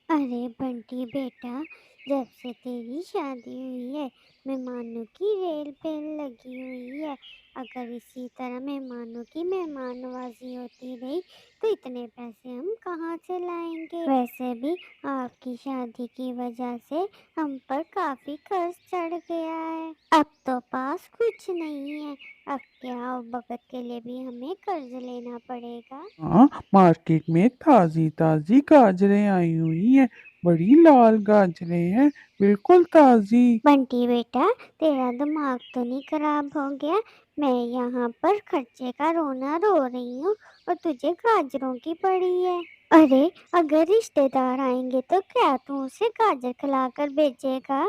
ارے بنٹی بیٹا، جب سے تیری شادی ہوئی ہے مہمانوں کی ریل پیل لگی ہوئی ہے۔ اگر اسی طرح مہمانوں کی مہمان نوازی ہوتی رہی تو اتنے پیسے ہم کہاں سے لائیں گے؟ ویسے بھی آپ کی شادی کی وجہ سے ہم پر کافی قرض چڑھ گیا ہے۔ اب تو پاس کچھ نہیں ہے، اب کیا بقت کے لیے بھی ہمیں قرض لینا پڑے گا۔ ہاں، مارکیٹ میں تازی تازی گاجریں آئی ہوئی ہیں، بڑی لال گاجریں ہیں، بالکل تازی۔ بنٹی بیٹا، تیرا دماغ تو نہیں خراب ہو گیا؟ میں یہاں پر خرچے کا رونا رو رہی ہوں اور تجھے گاجروں کی پڑی ہے۔ ارے اگر رشتے دار آئیں گے تو کیا تو اسے گاجر کھلا کر بیچے گا؟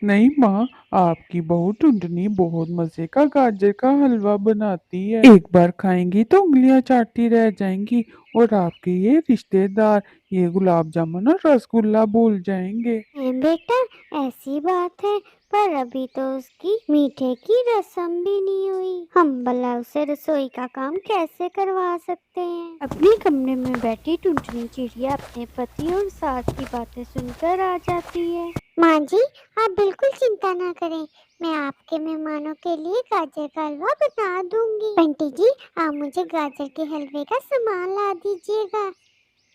نہیں ماں، آپ کی بہو ٹنٹنی بہت مزے کا گاجر کا حلوہ بناتی ہے، ایک بار کھائیں گی تو انگلیاں چاٹتی رہ جائیں گی، اور آپ کے یہ رشتے دار یہ گلاب جامن اور رسگلہ بھول جائیں گے۔ بیٹا ایسی بات ہے، پر ابھی تو اس کی میٹھے کی رسم بھی نہیں ہوئی، ہم بھلا اسے رسوئی کا کام کیسے کروا سکتے ہیں؟ اپنے کمرے میں بیٹھی ٹنٹنی چڑیا اپنے پتی اور ساس کی باتیں سن کر آ جاتی ہے۔ ماں جی، آپ بالکل چنتا نہ کریں، میں آپ کے مہمانوں کے لیے گاجر کا حلوہ بنا دوں گی۔ بنٹی جی، آپ مجھے گاجر کے حلوے کا سامان لا دیجیے گا۔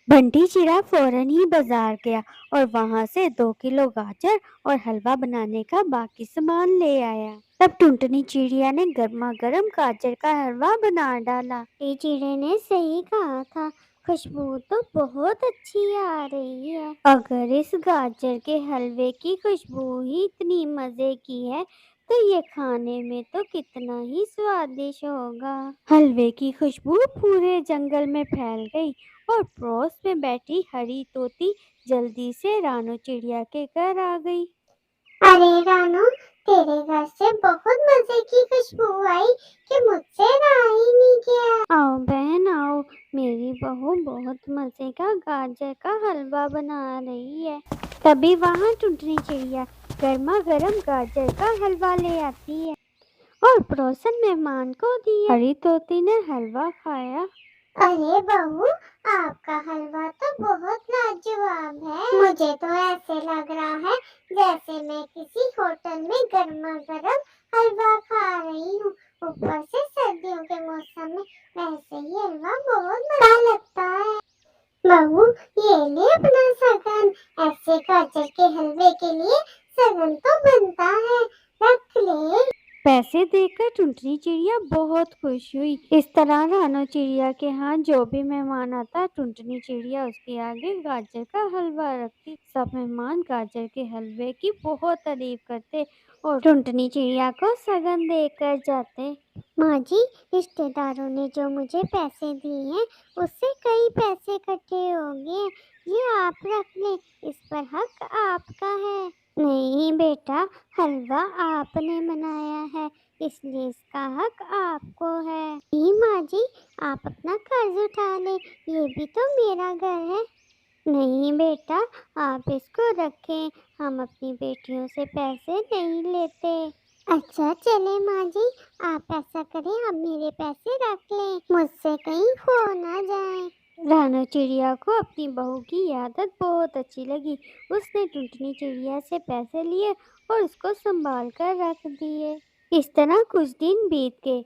بنٹی چڑا فوراً ہی بازار گیا اور وہاں سے 2 کلو گاجر اور حلوہ بنانے کا باقی سامان لے آیا۔ تب ٹنٹنی چڑیا نے گرما گرم گاجر کا حلوہ بنا ڈالا۔ یہ چڑے نے صحیح کہا تھا، خوشبو تو بہت اچھی آ رہی ہے۔ اگر اس گاجر کے حلوے کی خوشبو ہی اتنی مزے کی ہے تو یہ کھانے میں تو کتنا ہی سوادشٹ ہوگا۔ حلوے کی خوشبو پورے جنگل میں پھیل گئی اور پڑوس میں بیٹھی ہری طوطی جلدی سے رانو چڑیا کے گھر آ گئی۔ ارے رانو، تیرے گھر سے بہت مزے کی خوشبو آئی کہ مجھ سے رہا ہی نہیں گیا۔ آؤ بہن آؤ، میری بہو بہت مزے کا گاجر کا حلوہ بنا رہی ہے۔ تبھی وہاں ٹنٹنی چڑیا گرما گرم گاجر کا حلوہ لے آتی ہے اور پڑوسن مہمان کو دیا۔ ہری طوطی نے حلوہ کھایا۔ ارے بہو، آپ کا حلوہ تو بہت لاجواب ہے، مجھے تو ایسے لگ رہا ہے جیسے میں کسی ہوٹل میں گرما گرم حلوہ کھا رہی ہوں، اوپر سے سردیوں کے موسم میں ویسے ہی حلوہ بہت مزہ لگتا ہے۔ بہو یہ لے اپنا سگن، ایسے گاجر کے حلوے کے لیے سگن تو بنتا ہے، رکھ لے۔ پیسے دیکھ کر ٹنٹنی چڑیا بہت خوش ہوئی۔ اس طرح رانو چڑیا کے ہاں جو بھی مہمان آتا ٹنٹنی چڑیا اس کے آگے گاجر کا حلوہ رکھتی۔ سب مہمان گاجر کے حلوے کی بہت تعریف کرتے اور ٹنٹنی چڑیا کو سگن دے کر جاتے۔ ماں جی، رشتے داروں نے جو مجھے پیسے دیے ہیں اس سے کئی پیسے اکٹھے ہو گئے، یہ آپ رکھ لیں، اس پر حق آپ کا ہے۔ نہیں بیٹا، حلوہ آپ نے بنایا ہے اس لیے اس کا حق آپ کو ہے۔ نہیں ماں جی، آپ اپنا قرض اٹھا لیں، یہ بھی تو میرا گھر ہے۔ نہیں بیٹا، آپ اس کو رکھیں، ہم اپنی بیٹیوں سے پیسے نہیں لیتے۔ اچھا چلے ماں جی، آپ ایسا کریں، آپ میرے پیسے رکھ لیں، مجھ سے کہیں کھو نہ جائیں۔ رانو چڑیا کو اپنی بہو کی عادت بہت اچھی لگی، اس نے ٹنٹنی چڑیا سے پیسے لیے اور اس کو سنبھال کر رکھ دیے۔ اس طرح کچھ دن بیت گئے۔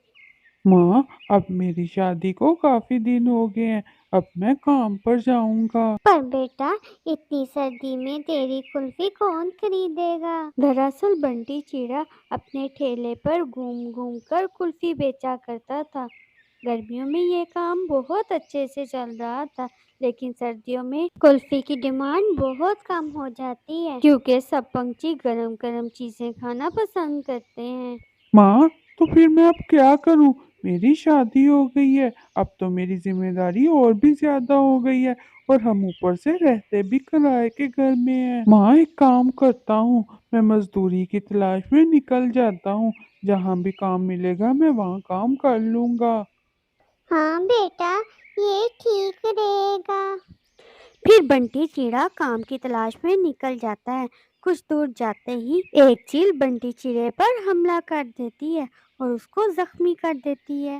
ماں، اب میری شادی کو کافی دن ہو گئے ہیں، اب میں کام پر جاؤں گا۔ پر بیٹا، اتنی سردی میں تیری کلفی کون خریدے گا؟ دراصل بنٹی چیڑا اپنے ٹھیلے پر گھوم گھوم کر کلفی بیچا کرتا تھا۔ گرمیوں میں یہ کام بہت اچھے سے چل رہا تھا، لیکن سردیوں میں کلفی کی ڈیمانڈ بہت کم ہو جاتی ہے کیونکہ سب پنچھی گرم گرم چیزیں کھانا پسند کرتے ہیں۔ ماں، تو پھر میں اب کیا کروں؟ میری شادی ہو گئی ہے، اب تو میری ذمہ داری اور بھی زیادہ ہو گئی ہے، اور ہم اوپر سے رہتے بھی کرائے کے گھر میں ہیں۔ ماں ایک کام کرتا ہوں، میں مزدوری کی تلاش میں نکل جاتا ہوں، جہاں بھی کام ملے گا میں وہاں کام کر لوں گا۔ ہاں بیٹا، یہ ٹھیک رہے گا۔ پھر بنٹی چیڑا کام کی تلاش میں نکل جاتا ہے۔ کچھ دور جاتے ہی ایک چیل بنٹی چیڑے پر حملہ کر دیتی ہے اور اس کو زخمی کر دیتی ہے